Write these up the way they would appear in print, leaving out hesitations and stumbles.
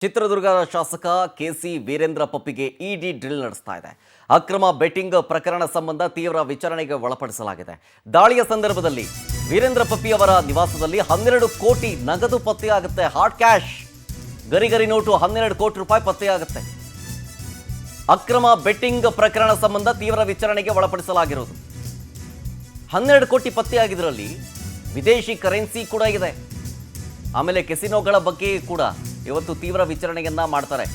ಚಿತ್ರದುರ್ಗ ಶಾಸಕ ಕೆಸಿ ವೀರೇಂದ್ರ ಪಪ್ಪಿಗೆ ಇಡಿ ಡ್ರಿಲ್ ನಡೆಸ್ತಾ ಇದೆ. ಅಕ್ರಮ ಬೆಟ್ಟಿಂಗ್ ಪ್ರಕರಣ ಸಂಬಂಧ ತೀವ್ರ ವಿಚಾರಣೆಗೆ ಒಳಪಡಿಸಲಾಗಿದೆ. ದಾಳಿಯ ಸಂದರ್ಭದಲ್ಲಿ ವೀರೇಂದ್ರ ಪಪ್ಪಿ ಅವರ ನಿವಾಸದಲ್ಲಿ 12 ಕೋಟಿ ನಗದು ಪತ್ತೆಯಾಗುತ್ತೆ. ಹಾರ್ಡ್ ಕ್ಯಾಶ್ ಗರಿ ನೋಟು 12 ಕೋಟಿ ರೂಪಾಯಿ ಪತ್ತೆಯಾಗುತ್ತೆ. ಅಕ್ರಮ ಬೆಟ್ಟಿಂಗ್ ಪ್ರಕರಣ ಸಂಬಂಧ ತೀವ್ರ ವಿಚಾರಣೆಗೆ ಒಳಪಡಿಸಲಾಗಿರೋದು. 12 ಕೋಟಿ ಪತ್ತೆಯಾಗಿದ್ರಲ್ಲಿ ವಿದೇಶಿ ಕರೆನ್ಸಿ ಕೂಡ ಇದೆ. ಆಮೇಲೆ ಕೆಸಿನೋಗಳ ಬಗ್ಗೆ ಕೂಡ ಇವತ್ತು ತೀವ್ರ ವಿಚಾರಣೆಯನ್ನ ಮಾಡ್ತಾರೆ.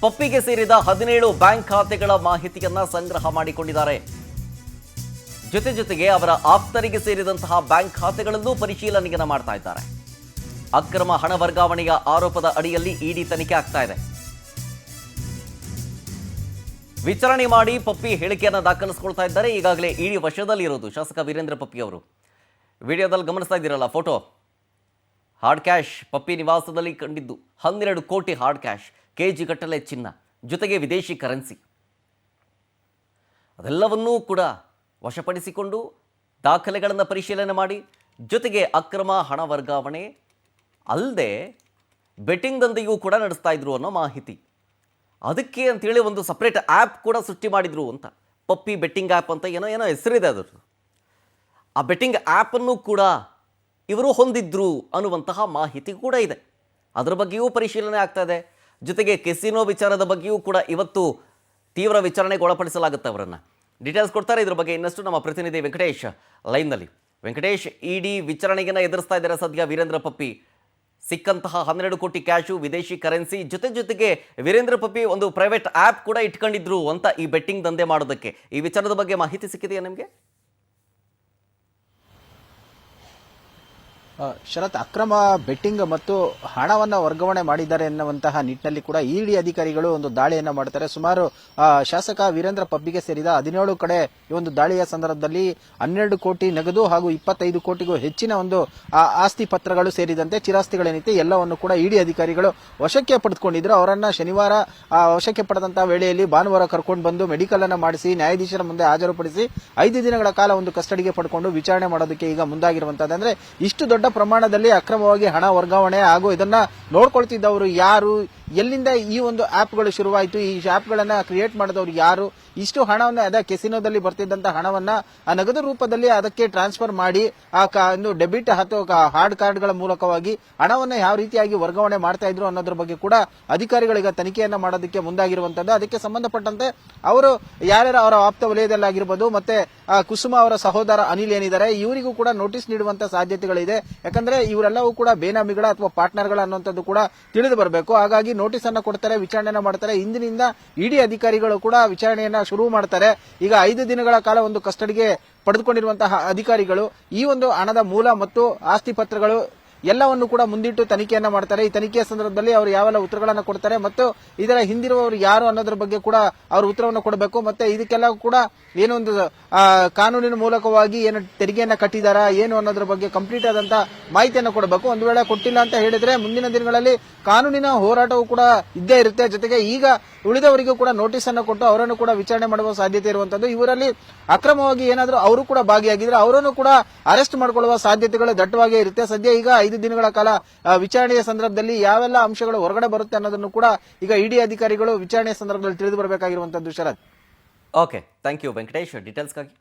ಪಪ್ಪಿಗೆ ಸೇರಿದ 17 ಬ್ಯಾಂಕ್ ಖಾತೆಗಳ ಮಾಹಿತಿಯನ್ನ ಸಂಗ್ರಹ ಮಾಡಿಕೊಂಡಿದ್ದಾರೆ. ಜೊತೆಗೆ ಅವರ ಆಪ್ತರಿಗೆ ಸೇರಿದಂತಹ ಬ್ಯಾಂಕ್ ಖಾತೆಗಳಲ್ಲೂ ಪರಿಶೀಲನೆಯನ್ನ ಮಾಡ್ತಾ ಇದ್ದಾರೆ. ಅಕ್ರಮ ಹಣ ವರ್ಗಾವಣೆಯ ಆರೋಪದ ಅಡಿಯಲ್ಲಿ ಇಡಿ ತನಿಖೆ ಆಗ್ತಾ ಇದೆ. ವಿಚಾರಣೆ ಮಾಡಿ ಪಪ್ಪಿ ಹೇಳಿಕೆಯನ್ನ ದಾಖಲಿಸಿಕೊಳ್ತಾ ಇದ್ದಾರೆ. ಈಗಾಗಲೇ ಇಡಿ ವಶದಲ್ಲಿ ಇರೋದು ಶಾಸಕ ವೀರೇಂದ್ರ ಪಪ್ಪಿ ಅವರು. ವಿಡಿಯೋದಲ್ಲಿ ಗಮನಿಸ್ತಾ ಇದ್ದೀರಲ್ಲ ಫೋಟೋ, ಹಾರ್ಡ್ ಕ್ಯಾಶ್ ಪಪ್ಪಿ ನಿವಾಸದಲ್ಲಿ ಕಂಡಿದ್ದು 12 ಕೋಟಿ ಹಾರ್ಡ್ ಕ್ಯಾಶ್, ಕೆಜಿ ಗಟ್ಟಲೆ ಚಿನ್ನ, ಜೊತೆಗೆ ವಿದೇಶಿ ಕರೆನ್ಸಿ, ಅದೆಲ್ಲವನ್ನೂ ಕೂಡ ವಶಪಡಿಸಿಕೊಂಡು ದಾಖಲೆಗಳನ್ನು ಪರಿಶೀಲನೆ ಮಾಡಿ, ಜೊತೆಗೆ ಅಕ್ರಮ ಹಣ ವರ್ಗಾವಣೆ ಅಲ್ಲದೆ ಬೆಟ್ಟಿಂಗ್ ದಂಧೆಯೂ ಕೂಡ ನಡೆಸ್ತಾ ಇದ್ರು ಅನ್ನೋ ಮಾಹಿತಿ. ಅದಕ್ಕೆ ಅಂತೇಳಿ ಒಂದು ಸಪ್ರೇಟ್ ಆ್ಯಪ್ ಕೂಡ ಸೃಷ್ಟಿ ಮಾಡಿದ್ರು ಅಂತ. ಪಪ್ಪಿ ಬೆಟ್ಟಿಂಗ್ ಆ್ಯಪ್ ಅಂತ ಏನೋ ಹೆಸರಿದೆ ಅದರದ್ದು. ಆ ಬೆಟ್ಟಿಂಗ್ ಆ್ಯಪನ್ನು ಕೂಡ ಇವರು ಹೊಂದಿದ್ರು ಅನ್ನುವಂತಹ ಮಾಹಿತಿ ಕೂಡ ಇದೆ. ಅದರ ಬಗ್ಗೆಯೂ ಪರಿಶೀಲನೆ ಆಗ್ತಾ ಇದೆ. ಜೊತೆಗೆ ಕೆಸಿನೋ ವಿಚಾರದ ಬಗ್ಗೆಯೂ ಕೂಡ ಇವತ್ತು ತೀವ್ರ ವಿಚಾರಣೆಗೆ ಒಳಪಡಿಸಲಾಗುತ್ತೆ. ಅವರನ್ನು ಡೀಟೇಲ್ಸ್ ಕೊಡ್ತಾರೆ ಇದ್ರ ಬಗ್ಗೆ ಇನ್ನಷ್ಟು ನಮ್ಮ ಪ್ರತಿನಿಧಿ ವೆಂಕಟೇಶ್ ಲೈನ್ನಲ್ಲಿ. ವೆಂಕಟೇಶ್, ಇಡಿ ವಿಚಾರಣೆಯನ್ನು ಎದುರಿಸ್ತಾ ಇದ್ದಾರೆ ಸದ್ಯ ವೀರೇಂದ್ರ ಪಪ್ಪಿ. ಸಿಕ್ಕಂತಹ 12 ಕೋಟಿ ಕ್ಯಾಶು, ವಿದೇಶಿ ಕರೆನ್ಸಿ, ಜೊತೆಗೆ ವೀರೇಂದ್ರ ಪಪ್ಪಿ ಒಂದು ಪ್ರೈವೇಟ್ ಆ್ಯಪ್ ಕೂಡ ಇಟ್ಕೊಂಡಿದ್ರು ಅಂತ ಈ ಬೆಟ್ಟಿಂಗ್ ದಂಧೆ ಮಾಡೋದಕ್ಕೆ. ಈ ವಿಚಾರದ ಬಗ್ಗೆ ಮಾಹಿತಿ ಸಿಕ್ಕಿದೆಯಾ ನಿಮಗೆ? ಶರತ್, ಅಕ್ರಮ ಬೆಟ್ಟಿಂಗ್ ಮತ್ತು ಹಣವನ್ನು ವರ್ಗಾವಣೆ ಮಾಡಿದ್ದಾರೆ ಎನ್ನುವಂತಹ ನಿಟ್ಟಿನಲ್ಲಿ ಕೂಡ ಇಡಿ ಅಧಿಕಾರಿಗಳು ಒಂದು ದಾಳಿಯನ್ನ ಮಾಡ್ತಾರೆ. ಸುಮಾರು ಶಾಸಕ ವೀರೇಂದ್ರ ಪಬ್ಬಿಗೆ ಸೇರಿದ 17 ಕಡೆ ಈ ಒಂದು ದಾಳಿಯ ಸಂದರ್ಭದಲ್ಲಿ 12 ಕೋಟಿ ನಗದು ಹಾಗೂ 25 ಕೋಟಿಗೂ ಹೆಚ್ಚಿನ ಒಂದು ಆಸ್ತಿ ಪತ್ರಗಳು ಸೇರಿದಂತೆ ಚಿರಾಸ್ತಿಗಳೇನಿತ್ತು ಎಲ್ಲವನ್ನು ಕೂಡ ಇಡಿ ಅಧಿಕಾರಿಗಳು ವಶಕ್ಕೆ ಪಡೆದುಕೊಂಡಿದ್ರು. ಅವರನ್ನ ಶನಿವಾರ ವಶಕ್ಕೆ ಪಡೆದಂತಹ ವೇಳೆಯಲ್ಲಿ ಭಾನುವಾರ ಕರ್ಕೊಂಡು ಬಂದು ಮೆಡಿಕಲ್ ಅನ್ನ ಮಾಡಿಸಿ ನ್ಯಾಯಾಧೀಶರ ಮುಂದೆ ಹಾಜರುಪಡಿಸಿ 5 ದಿನಗಳ ಕಾಲ ಒಂದು ಕಸ್ಟಡಿಗೆ ಪಡ್ಕೊಂಡು ವಿಚಾರಣೆ ಮಾಡೋದಕ್ಕೆ ಈಗ ಮುಂದಾಗಿರುವಂತದ್ದು. ಅಂದ್ರೆ ಇಷ್ಟು ದೊಡ್ಡ ಪ್ರಮಾಣದಲ್ಲಿ ಅಕ್ರಮವಾಗಿ ಹಣ ವರ್ಗಾವಣೆ ಹಾಗೂ ಇದನ್ನ ನೋಡ್ಕೊಳ್ತಿದ್ದವರು ಯಾರು, ಎಲ್ಲಿಂದ ಈ ಒಂದು ಆಪ್ಗಳು ಶುರುವಾಯಿತು, ಈ ಆಪ್ಗಳನ್ನ ಕ್ರಿಯೇಟ್ ಮಾಡಿದವರು ಯಾರು, ಇಷ್ಟು ಹಣವನ್ನು ಕೆಸಿನೋದಲ್ಲಿ ಬರ್ತಿದ್ದಂತ ಹಣವನ್ನ ಆ ನಗದು ರೂಪದಲ್ಲಿ ಅದಕ್ಕೆ ಟ್ರಾನ್ಸ್ಫರ್ ಮಾಡಿ ಒಂದು ಡೆಬಿಟ್ ಅಥವಾ ಹಾರ್ಡ್ ಕಾರ್ಡ್ಗಳ ಮೂಲಕವಾಗಿ ಹಣವನ್ನ ಯಾವ ರೀತಿಯಾಗಿ ವರ್ಗಾವಣೆ ಮಾಡ್ತಾ ಇದ್ರು ಅನ್ನೋದ್ರ ಬಗ್ಗೆ ಕೂಡ ಅಧಿಕಾರಿಗಳಿಗೆ ತನಿಖೆಯನ್ನ ಮಾಡೋದಕ್ಕೆ ಮುಂದಾಗಿರುವಂತದ್ದು. ಅದಕ್ಕೆ ಸಂಬಂಧಪಟ್ಟಂತೆ ಅವರು ಯಾರ್ಯಾರು ಅವರ ಆಪ್ತ ವಲಯದಲ್ಲಾಗಿರ್ಬೋದು, ಮತ್ತೆ ಕುಸುಮ ಅವರ ಸಹೋದರ ಅನಿಲ್ ಏನಿದ್ದಾರೆ ಇವರಿಗೂ ಕೂಡ ನೋಟಿಸ್ ನೀಡುವಂತ ಸಾಧ್ಯತೆಗಳಿದೆ. ಯಾಕಂದ್ರೆ ಇವರೆಲ್ಲವೂ ಕೂಡ ಬೇನಾಮಿಗಳ ಅಥವಾ ಪಾರ್ಟ್ನರ್ಗಳ ಅನ್ನುವಂಥದ್ದು ಕೂಡ ತಿಳಿದು ಬರಬೇಕು. ಹಾಗಾಗಿ ನೋಟಿಸ್ ಅನ್ನ ಕೊಡ್ತಾರೆ, ವಿಚಾರಣೆಯನ್ನ ಮಾಡ್ತಾರೆ. ಇಂದಿನಿಂದ ಇಡಿ ಅಧಿಕಾರಿಗಳು ಕೂಡ ವಿಚಾರಣೆಯನ್ನ ಶುರು ಮಾಡ್ತಾರೆ. ಈಗ 5 ದಿನಗಳ ಕಾಲ ಒಂದು ಕಸ್ಟಡಿಗೆ ಪಡೆದುಕೊಂಡಿರುವಂತಹ ಅಧಿಕಾರಿಗಳು ಈ ಒಂದು ಹಣದ ಮೂಲ ಮತ್ತು ಆಸ್ತಿ ಪತ್ರಗಳು ಎಲ್ಲವನ್ನು ಕೂಡ ಮುಂದಿಟ್ಟು ತನಿಖೆಯನ್ನ ಮಾಡ್ತಾರೆ. ಈ ತನಿಖೆಯ ಸಂದರ್ಭದಲ್ಲಿ ಅವರು ಯಾವೆಲ್ಲ ಉತ್ತರಗಳನ್ನು ಕೊಡ್ತಾರೆ ಮತ್ತು ಇದರ ಹಿಂದಿರುವವರು ಯಾರು ಅನ್ನೋದ್ರ ಬಗ್ಗೆ ಕೂಡ ಅವರು ಉತ್ತರವನ್ನು ಕೊಡಬೇಕು. ಮತ್ತೆ ಇದಕ್ಕೆಲ್ಲ ಕೂಡ ಏನೊಂದು ಕಾನೂನಿನ ಮೂಲಕವಾಗಿ ಏನು ತೆರಿಗೆಯನ್ನ ಕಟ್ಟಿದಾರಾ ಏನು ಅನ್ನೋದ್ರ ಬಗ್ಗೆ ಕಂಪ್ಲೀಟ್ ಆದಂತ ಮಾಹಿತಿಯನ್ನು ಕೊಡಬೇಕು. ಒಂದು ವೇಳೆ ಕೊಟ್ಟಿಲ್ಲ ಅಂತ ಹೇಳಿದ್ರೆ ಮುಂದಿನ ದಿನಗಳಲ್ಲಿ ಕಾನೂನಿನ ಹೋರಾಟವೂ ಕೂಡ ಇದ್ದೇ ಇರುತ್ತೆ. ಜೊತೆಗೆ ಈಗ ಉಳಿದವರಿಗೂ ಕೂಡ ನೋಟಿಸ್ ಅನ್ನು ಕೊಟ್ಟು ಅವರನ್ನು ಕೂಡ ವಿಚಾರಣೆ ಮಾಡುವ ಸಾಧ್ಯತೆ ಇರುವಂತದ್ದು. ಇವರಲ್ಲಿ ಅಕ್ರಮವಾಗಿ ಏನಾದರೂ ಅವರು ಕೂಡ ಭಾಗಿಯಾಗಿದ್ರೆ ಅವರನ್ನು ಕೂಡ ಅರೆಸ್ಟ್ ಮಾಡಿಕೊಳ್ಳುವ ಸಾಧ್ಯತೆಗಳು ದಟ್ಟವಾಗೇ ಇರುತ್ತೆ. ಸದ್ಯ ಈಗ 5 ದಿನಗಳ ಕಾಲ ವಿಚಾರಣೆಯ ಸಂದರ್ಭದಲ್ಲಿ ಯಾವೆಲ್ಲ ಅಂಶಗಳು ಹೊರಗಡೆ ಬರುತ್ತೆ ಅನ್ನೋದನ್ನು ಕೂಡ ಈಗ ಇಡಿ ಅಧಿಕಾರಿಗಳು ವಿಚಾರಣೆಯ ಸಂದರ್ಭದಲ್ಲಿ ತಿಳಿದು ಬರಬೇಕಾಗಿರುವಂತದ್ದು. ಶರತ್, ಓಕೆ, ಥ್ಯಾಂಕ್ ಯು ವೆಂಕಟೇಶ್ ಡೀಟೇಲ್ಸ್ಗಾಗಿ.